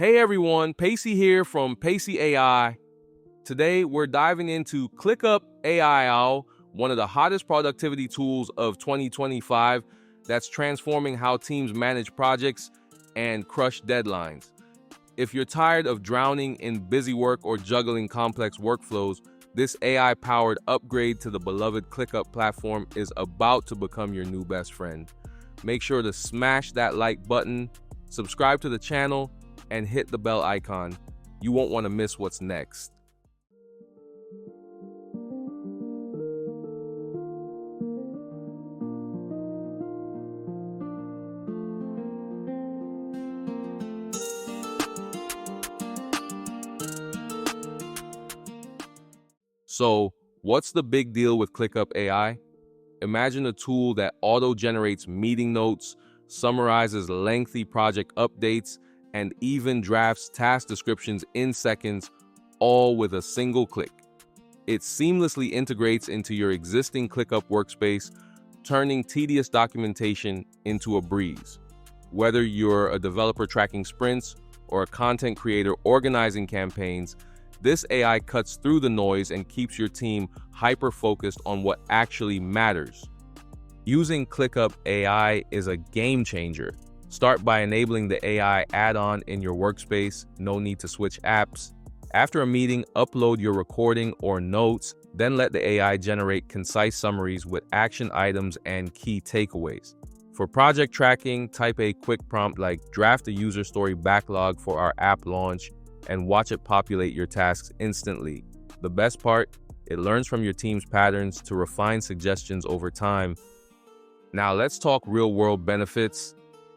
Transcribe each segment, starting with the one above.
Hey everyone, Pacey here from Pacey AI. Today we're diving into ClickUp AI, one of the hottest productivity tools of 2025 that's transforming how teams manage projects and crush deadlines. If you're tired of drowning in busy work or juggling complex workflows, this AI-powered upgrade to the beloved ClickUp platform is about to become your new best friend. Make sure to smash that like button, subscribe to the channel, and hit the bell icon. You won't want to miss what's next. So, what's the big deal with ClickUp AI? Imagine a tool that auto-generates meeting notes, summarizes lengthy project updates, and even drafts task descriptions in seconds, all with a single click. It seamlessly integrates into your existing ClickUp workspace, turning tedious documentation into a breeze. Whether you're a developer tracking sprints or a content creator organizing campaigns, this AI cuts through the noise and keeps your team hyper-focused on what actually matters. Using ClickUp AI is a game changer. Start by enabling the AI add-on in your workspace. No need to switch apps. After a meeting, upload your recording or notes, then let the AI generate concise summaries with action items and key takeaways. For project tracking, type a quick prompt like draft a user story backlog for our app launch and watch it populate your tasks instantly. The best part, it learns from your team's patterns to refine suggestions over time. Now let's talk real-world benefits.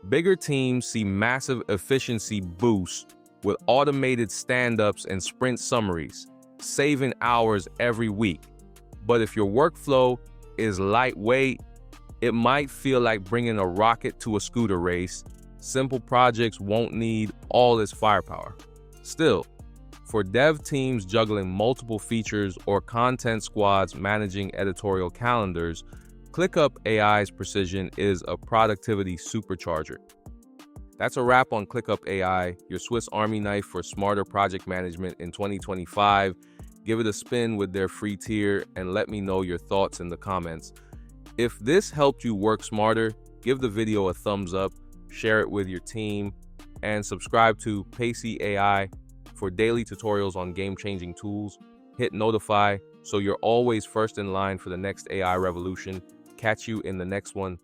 Bigger teams see massive efficiency boosts with automated stand-ups and sprint summaries, saving hours every week. But if your workflow is lightweight, it might feel like bringing a rocket to a scooter race. Simple projects won't need all this firepower. Still, for dev teams juggling multiple features or content squads managing editorial calendars, ClickUp AI's precision is a productivity supercharger. That's a wrap on ClickUp AI, your Swiss Army knife for smarter project management in 2025. Give it a spin with their free tier and let me know your thoughts in the comments. If this helped you work smarter, give the video a thumbs up, share it with your team, and subscribe to Pacey AI for daily tutorials on game-changing tools. Hit notify so you're always first in line for the next AI revolution. Catch you in the next one.